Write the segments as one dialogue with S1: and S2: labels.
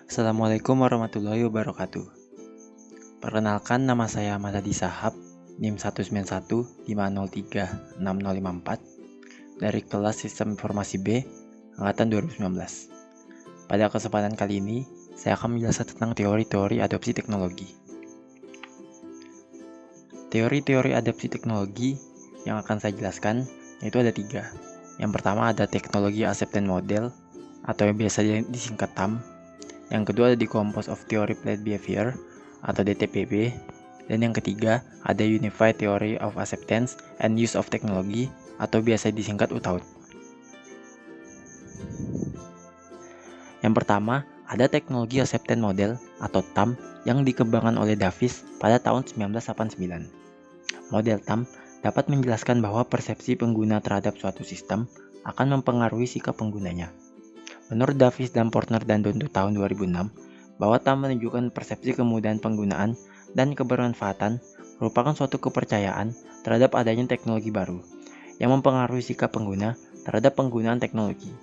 S1: Assalamualaikum warahmatullahi wabarakatuh. Perkenalkan, nama saya Ahmad Hadi Sahab, NIM 19150360054 dari kelas Sistem Informasi B angkatan 2019. Pada kesempatan kali ini, saya akan menjelaskan tentang teori-teori adopsi teknologi. Teori-teori adopsi teknologi yang akan saya jelaskan yaitu ada 3. Yang pertama ada teknologi acceptance model atau yang biasa disingkat TAM. Yang kedua ada Decomposition of Theory Planned Behavior atau DTPB. Dan yang ketiga ada Unified Theory of Acceptance and Use of Technology atau biasa disingkat UTAUT. Yang pertama ada teknologi acceptance model atau TAM yang dikembangkan oleh Davis pada tahun 1989. Model TAM dapat menjelaskan bahwa persepsi pengguna terhadap suatu sistem akan mempengaruhi sikap penggunanya. Menurut Davis dan Portner dan Dontu tahun 2006, bahwa TAM menunjukkan persepsi kemudahan penggunaan dan kebermanfaatan merupakan suatu kepercayaan terhadap adanya teknologi baru yang mempengaruhi sikap pengguna terhadap penggunaan teknologi.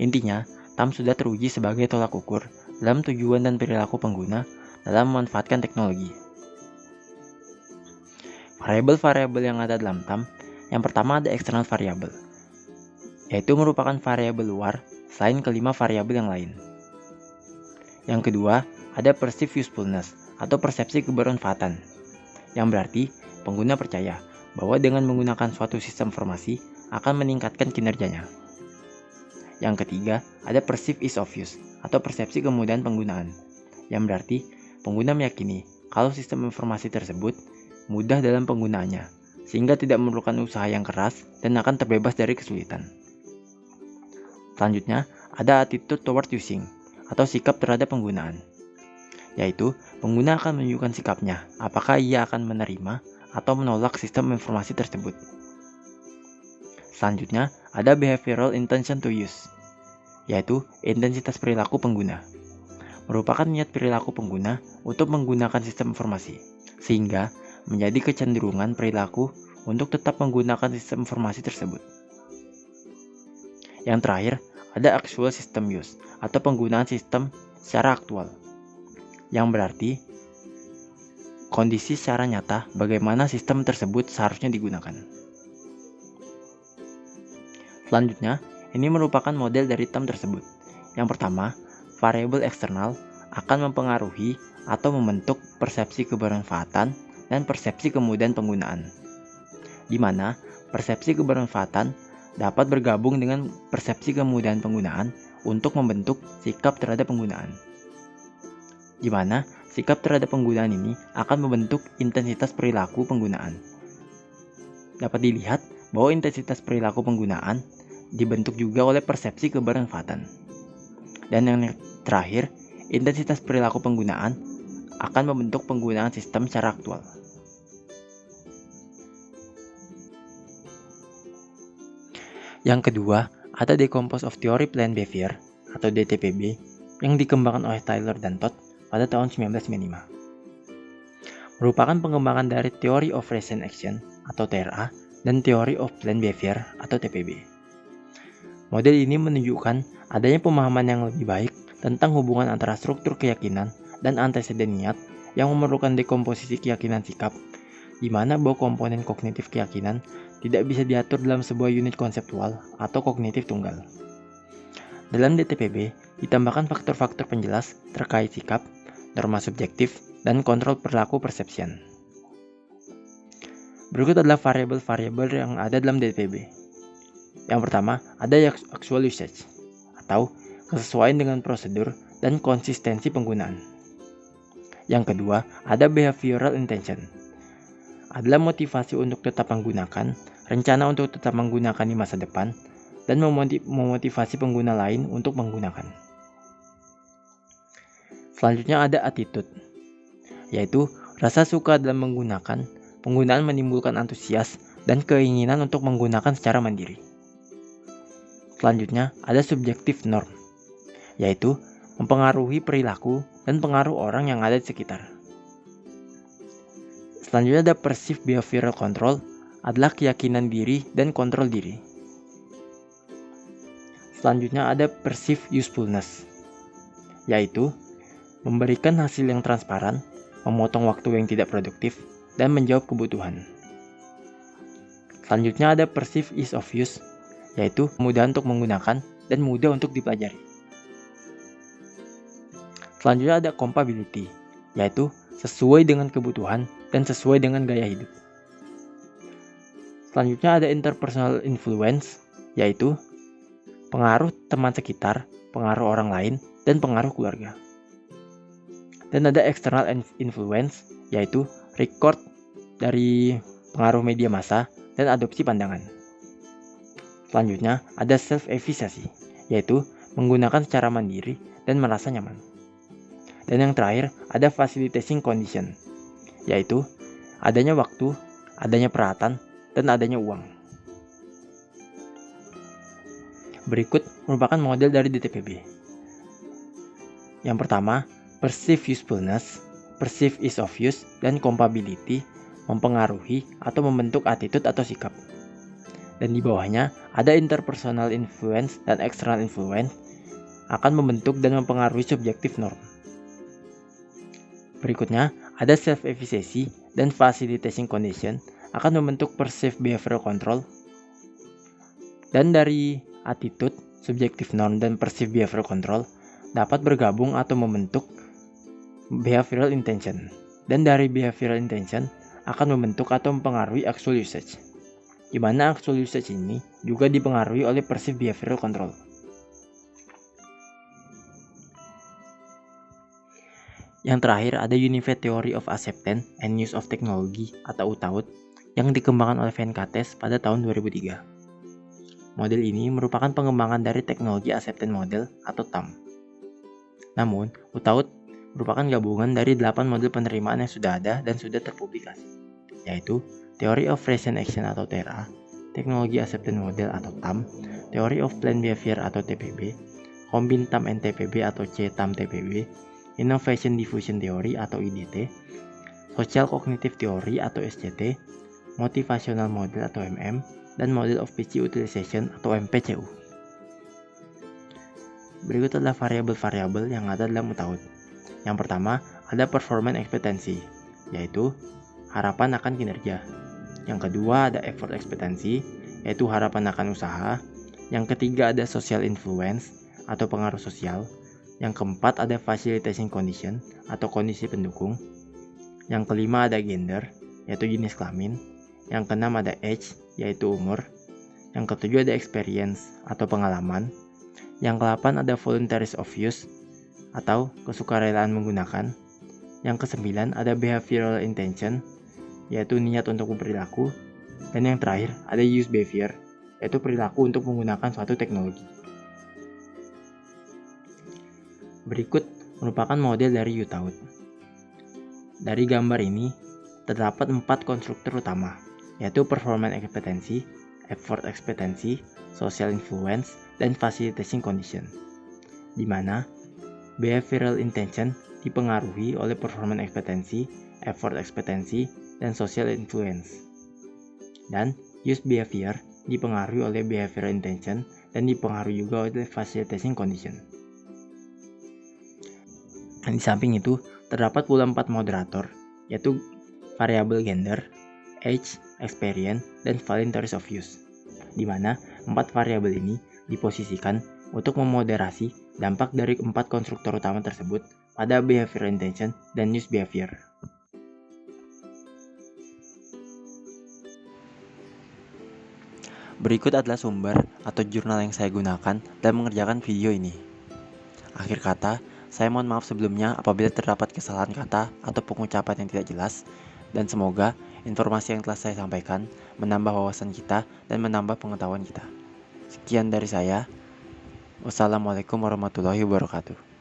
S1: Intinya, TAM sudah teruji sebagai tolak ukur dalam tujuan dan perilaku pengguna dalam memanfaatkan teknologi. Variabel-variabel yang ada dalam TAM, yang pertama ada external variable, yaitu merupakan variabel luar selain kelima variabel yang lain. Yang kedua, ada perceived usefulness atau persepsi kebermanfaatan, yang berarti pengguna percaya bahwa dengan menggunakan suatu sistem informasi akan meningkatkan kinerjanya. Yang ketiga, ada perceived ease of use atau persepsi kemudahan penggunaan, yang berarti pengguna meyakini kalau sistem informasi tersebut mudah dalam penggunaannya, sehingga tidak memerlukan usaha yang keras dan akan terbebas dari kesulitan. Selanjutnya, ada attitude toward using atau sikap terhadap penggunaan, yaitu pengguna akan menunjukkan sikapnya apakah ia akan menerima atau menolak sistem informasi tersebut. Selanjutnya, ada behavioral intention to use, yaitu intensitas perilaku pengguna, merupakan niat perilaku pengguna untuk menggunakan sistem informasi, sehingga menjadi kecenderungan perilaku untuk tetap menggunakan sistem informasi tersebut. Yang terakhir, ada actual system use atau penggunaan sistem secara aktual, yang berarti kondisi secara nyata bagaimana sistem tersebut seharusnya digunakan. Selanjutnya, ini merupakan model dari TAM tersebut. Yang pertama, variabel eksternal akan mempengaruhi atau membentuk persepsi kebermanfaatan dan persepsi kemudahan penggunaan, di mana persepsi kebermanfaatan dapat bergabung dengan persepsi kemudahan penggunaan untuk membentuk sikap terhadap penggunaan, di mana sikap terhadap penggunaan ini akan membentuk intensitas perilaku penggunaan. Dapat dilihat bahwa intensitas perilaku penggunaan dibentuk juga oleh persepsi kebermanfaatan. Dan yang terakhir, intensitas perilaku penggunaan akan membentuk penggunaan sistem secara aktual. Yang kedua, ada Decomposition of Theory Planned Behavior atau DTPB yang dikembangkan oleh Taylor dan Todd pada tahun 1995. Merupakan pengembangan dari Theory of Reason Action atau TRA dan Theory of Planned Behavior atau TPB. Model ini menunjukkan adanya pemahaman yang lebih baik tentang hubungan antara struktur keyakinan dan anteseden niat yang memerlukan dekomposisi keyakinan sikap, di mana bahwa komponen kognitif keyakinan tidak bisa diatur dalam sebuah unit konseptual atau kognitif tunggal. Dalam DTPB, ditambahkan faktor-faktor penjelas terkait sikap, norma subjektif, dan kontrol perilaku persepsian. Berikut adalah variabel-variabel yang ada dalam DTPB. Yang pertama, ada actual usage, atau kesesuaian dengan prosedur dan konsistensi penggunaan. Yang kedua, ada behavioral intention, adalah motivasi untuk tetap menggunakan, rencana untuk tetap menggunakan di masa depan, dan memotivasi pengguna lain untuk menggunakan. Selanjutnya ada attitude, yaitu rasa suka dalam menggunakan, penggunaan menimbulkan antusias dan keinginan untuk menggunakan secara mandiri. Selanjutnya ada subjective norm, yaitu mempengaruhi perilaku dan pengaruh orang yang ada di sekitar. Selanjutnya ada perceived behavioral control, adalah keyakinan diri dan kontrol diri. Selanjutnya ada perceived usefulness, yaitu memberikan hasil yang transparan, memotong waktu yang tidak produktif, dan menjawab kebutuhan. Selanjutnya ada perceived ease of use, yaitu mudah untuk menggunakan dan mudah untuk dipelajari. Selanjutnya ada compatibility, yaitu sesuai dengan kebutuhan dan sesuai dengan gaya hidup. Selanjutnya ada interpersonal influence, yaitu pengaruh teman sekitar, pengaruh orang lain, dan pengaruh keluarga. Dan ada external influence, yaitu record dari pengaruh media massa dan adopsi pandangan. Selanjutnya ada self-efficacy, yaitu menggunakan secara mandiri dan merasa nyaman. Dan yang terakhir ada facilitating condition, yaitu adanya waktu, adanya peralatan, dan adanya uang. Berikut merupakan model dari DTPB. Yang pertama, perceived usefulness, perceived ease of use, dan compatibility mempengaruhi atau membentuk attitude atau sikap. Dan di bawahnya ada interpersonal influence dan external influence akan membentuk dan mempengaruhi subjective norm. Berikutnya ada self-efficacy dan facilitating condition akan membentuk perceived behavioral control. Dan dari attitude, subjective norm, dan perceived behavioral control dapat bergabung atau membentuk behavioral intention. Dan dari behavioral intention akan membentuk atau mempengaruhi actual usage, di mana actual usage ini juga dipengaruhi oleh perceived behavioral control. Yang terakhir ada Unified Theory of Acceptance and Use of Technology atau UTAUT yang dikembangkan oleh Venkatesh pada tahun 2003. Model ini merupakan pengembangan dari teknologi acceptance model atau TAM. Namun, UTAUT merupakan gabungan dari 8 model penerimaan yang sudah ada dan sudah terpublikasi, yaitu Theory of Recent Action atau TRA, Teknologi Acceptance Model atau TAM, Theory of Planned Behavior atau TPB, Combined TAM and TPB atau CTAM-TPB, Innovation Diffusion Theory atau IDT, Social Cognitive Theory atau SCT, Motivational Model atau MM, dan Model of PC Utilization atau MPCU. Berikut adalah variabel-variabel yang ada dalam UTAUT. Yang pertama ada performance expectancy, yaitu harapan akan kinerja. Yang kedua ada effort expectancy, yaitu harapan akan usaha. Yang ketiga ada social influence atau pengaruh sosial. Yang keempat ada facilitating condition atau kondisi pendukung. Yang kelima ada gender, yaitu jenis kelamin. Yang keenam ada age, yaitu umur. Yang ketujuh ada experience atau pengalaman. Yang ke-8 ada voluntaries of use atau kesukarelaan menggunakan. Yang ke-9 ada behavioral intention, yaitu niat untuk berperilaku. Dan yang terakhir ada use behavior, yaitu perilaku untuk menggunakan suatu teknologi. Berikut merupakan model dari UTAUT. Dari gambar ini terdapat 4 konstruktor utama, yaitu performance expectancy, effort expectancy, social influence, dan facilitating condition, di mana behavioral intention dipengaruhi oleh performance expectancy, effort expectancy, dan social influence. Dan use behavior dipengaruhi oleh behavioral intention dan dipengaruhi juga oleh facilitating condition. Dan di samping itu terdapat pula 4 moderator, yaitu variabel gender, age, experience, dan voluntaries of use, di mana 4 variabel ini diposisikan untuk memoderasi dampak dari 4 konstruktor utama tersebut pada behavioral intention dan use behavior. Berikut adalah sumber atau jurnal yang saya gunakan dalam mengerjakan video ini. Akhir kata, saya mohon maaf sebelumnya apabila terdapat kesalahan kata atau pengucapan yang tidak jelas, dan semoga informasi yang telah saya sampaikan menambah wawasan kita dan menambah pengetahuan kita. Sekian dari saya. Wassalamualaikum warahmatullahi wabarakatuh.